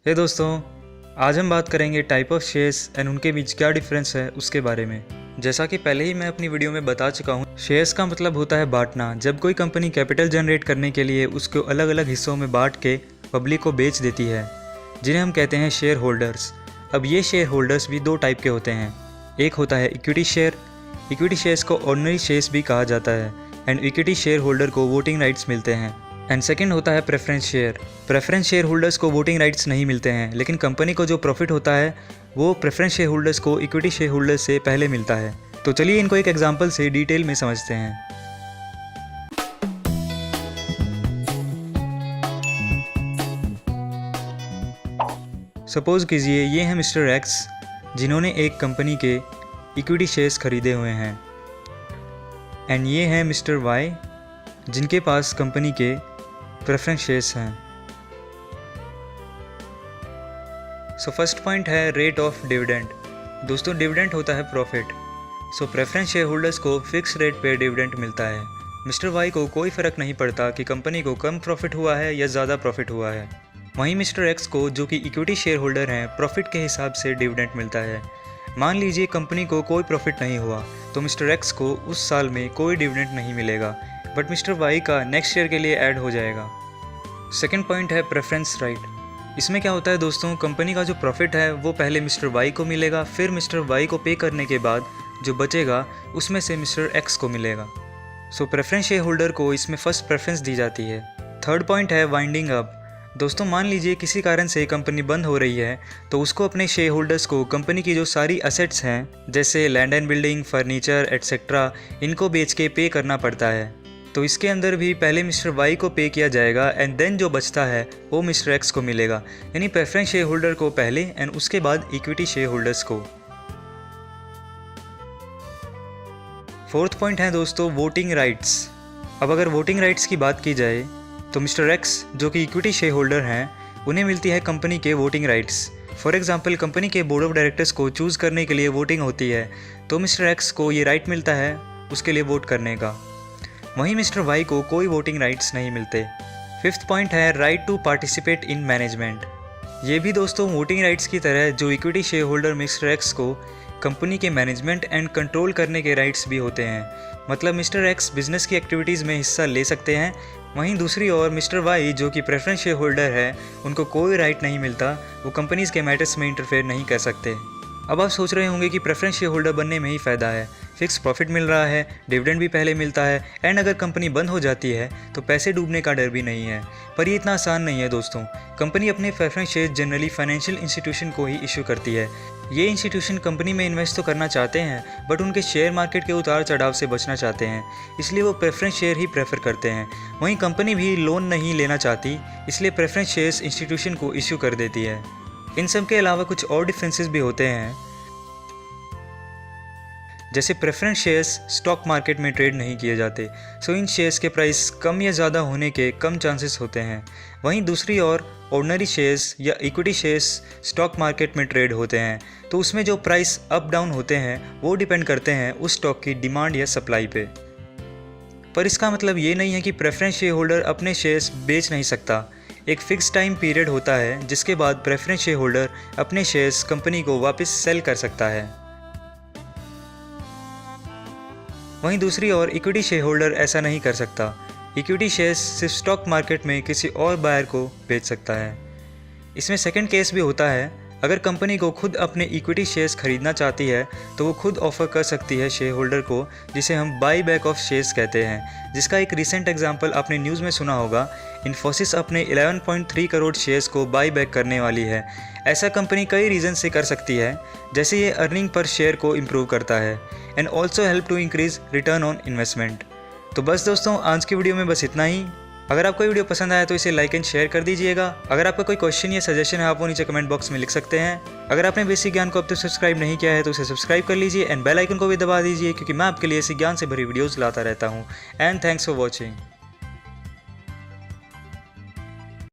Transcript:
हे दोस्तों, आज हम बात करेंगे टाइप ऑफ शेयर्स एंड उनके बीच क्या डिफरेंस है उसके बारे में। जैसा कि पहले ही मैं अपनी वीडियो में बता चुका हूँ, शेयर्स का मतलब होता है बांटना। जब कोई कंपनी कैपिटल जनरेट करने के लिए उसको अलग अलग हिस्सों में बांट के पब्लिक को बेच देती है, जिन्हें हम कहते हैं शेयर होल्डर्स। अब ये शेयर होल्डर्स भी दो टाइप के होते हैं। एक होता है इक्विटी शेयर। इक्विटी शेयर्स को ऑर्डिनरी शेयर्स भी कहा जाता है एंड इक्विटी शेयर होल्डर को वोटिंग राइट्स मिलते हैं। एंड सेकंड होता है preference share. Preference share holders को वोटिंग राइट्स नहीं मिलते हैं, लेकिन कंपनी को जो प्रॉफिट होता है वो प्रेफरेंस शेयर होल्डर्स को इक्विटी शेयर होल्डर्स से पहले मिलता है। तो चलिए इनको एक एग्जांपल से डिटेल में समझते हैं। सपोज कीजिए ये हैं मिस्टर एक्स, जिन्होंने एक कंपनी के इक्विटी शेयर्स खरीदे हुए हैं, एंड ये हैं मिस्टर वाई, जिनके पास कंपनी के प्रेफरेंस शेयर्स हैं। सो फर्स्ट पॉइंट है रेट ऑफ डिविडेंड। दोस्तों, डिविडेंड होता है प्रॉफिट। सो प्रेफरेंस शेयर होल्डर्स को फिक्स रेट पे डिविडेंड मिलता है। मिस्टर वाई को कोई फ़र्क नहीं पड़ता कि कंपनी को कम प्रॉफिट हुआ है या ज़्यादा प्रॉफिट हुआ है। वहीं मिस्टर एक्स को, जो कि इक्विटी शेयर होल्डर हैं, प्रॉफिट के हिसाब से डिविडेंड मिलता है। मान लीजिए कंपनी को कोई प्रॉफिट नहीं हुआ तो मिस्टर एक्स को उस साल में कोई डिविडेंड नहीं मिलेगा, बट मिस्टर वाई का नेक्स्ट ईयर के लिए ऐड हो जाएगा। सेकेंड पॉइंट है प्रेफरेंस राइट। इसमें क्या होता है दोस्तों, कंपनी का जो प्रॉफिट है वो पहले मिस्टर वाई को मिलेगा, फिर मिस्टर वाई को पे करने के बाद जो बचेगा उसमें से मिस्टर एक्स को मिलेगा। सो प्रेफरेंस शेयर होल्डर को इसमें फर्स्ट प्रेफरेंस दी जाती है। थर्ड पॉइंट है वाइंडिंग अप। दोस्तों, मान लीजिए किसी कारण से कंपनी बंद हो रही है तो उसको अपने शेयर होल्डर्स को कंपनी की जो सारी असेट्स हैं, जैसे land and building, furniture etcetera, इनको बेच के पे करना पड़ता है। तो इसके अंदर भी पहले मिस्टर वाई को पे किया जाएगा एंड देन जो बचता है वो मिस्टर एक्स को मिलेगा। यानी प्रेफरेंस शेयर होल्डर को पहले एंड उसके बाद इक्विटी शेयर होल्डर्स को। फोर्थ पॉइंट है दोस्तों वोटिंग राइट्स। अब अगर वोटिंग राइट्स की बात की जाए तो मिस्टर एक्स, जो कि इक्विटी शेयर होल्डर हैं, उन्हें मिलती है कंपनी के voting rights. For example, company के बोर्ड ऑफ डायरेक्टर्स को चूज़ करने के लिए वोटिंग होती है, तो मिस्टर एक्स को ये राइट मिलता है उसके लिए वोट करने का। वहीं मिस्टर वाई को कोई वोटिंग राइट्स नहीं मिलते। फिफ्थ पॉइंट है right to participate in management. ये भी दोस्तों वोटिंग राइट्स की तरह जो equity share holder mister X को कंपनी के मैनेजमेंट एंड कंट्रोल करने के राइट्स भी होते हैं। मतलब मिस्टर एक्स बिजनेस की एक्टिविटीज़ में हिस्सा ले सकते हैं, वहीं दूसरी ओर मिस्टर वाई, जो कि प्रेफरेंस शेयर होल्डर है, उनको कोई राइट नहीं मिलता, वो कंपनीज़ के मैटर्स में इंटरफेयर नहीं कर सकते। अब आप सोच रहे होंगे कि प्रेफरेंस शेयर होल्डर बनने में ही फ़ायदा है, फिक्स प्रॉफिट मिल रहा है, डिविडेंड भी पहले मिलता है, एंड अगर कंपनी बंद हो जाती है तो पैसे डूबने का डर भी नहीं है। पर ये इतना आसान नहीं है दोस्तों। कंपनी अपने preference share generally financial institution को ही इशू करती है। ये इंस्टीट्यूशन कंपनी में इन्वेस्ट तो करना चाहते हैं, बट उनके शेयर मार्केट के उतार चढ़ाव से बचना चाहते हैं, इसलिए वो प्रेफरेंस शेयर ही प्रेफर करते हैं। वहीं कंपनी भी लोन नहीं लेना चाहती, इसलिए प्रेफरेंस शेयर्स इंस्टीट्यूशन को इशू कर देती है। इन सब के अलावा कुछ और डिफरेंसेस भी होते हैं, जैसे प्रेफरेंस शेयर्स स्टॉक मार्केट में ट्रेड नहीं किए जाते, सो इन शेयर्स के प्राइस कम या ज़्यादा होने के कम चांसेस होते हैं। वहीं दूसरी ओर ऑर्डिनरी शेयर्स या इक्विटी शेयर्स स्टॉक मार्केट में ट्रेड होते हैं, तो उसमें जो प्राइस अप डाउन होते हैं वो डिपेंड करते हैं उस स्टॉक की डिमांड या सप्लाई पे। पर इसका मतलब ये नहीं है कि प्रेफरेंस शेयर होल्डर अपने शेयर्स बेच नहीं सकता। एक फिक्स टाइम पीरियड होता है जिसके बाद प्रेफरेंस शेयर होल्डर अपने शेयर्स कंपनी को वापस सेल कर सकता है। वहीं दूसरी ओर इक्विटी शेयर होल्डर ऐसा नहीं कर सकता। इक्विटी शेयर्स सिर्फ स्टॉक मार्केट में किसी और बायर को बेच सकता है। इसमें सेकंड केस भी होता है, अगर कंपनी को खुद अपने इक्विटी शेयर्स खरीदना चाहती है तो वो खुद ऑफर कर सकती है शेयर होल्डर को, जिसे हम बाई बैक ऑफ शेयर्स कहते हैं, जिसका एक रिसेंट एग्जांपल आपने न्यूज़ में सुना होगा। इन्फोसिस अपने 11.3 करोड़ शेयर्स को बाई बैक करने वाली है। ऐसा कंपनी कई रीज़न से कर सकती है, जैसे ये अर्निंग पर शेयर को इम्प्रूव करता है and also help to increase return on investment. तो बस दोस्तों, आज की वीडियो में बस इतना ही। अगर आपको वीडियो पसंद आया तो इसे लाइक एंड शेयर कर दीजिएगा। अगर आपका कोई क्वेश्चन या सजेशन है आप वो नीचे कमेंट बॉक्स में लिख सकते हैं। अगर आपने बेसिक ज्ञान को अब तक सब्सक्राइब नहीं किया है तो उसे सब्सक्राइब कर लीजिए एंड बेल आइकन को भी दबा दीजिए, क्योंकि मैं आपके लिए ऐसी ज्ञान से भरी वीडियोज़ लाता रहता हूँ। And thanks for watching.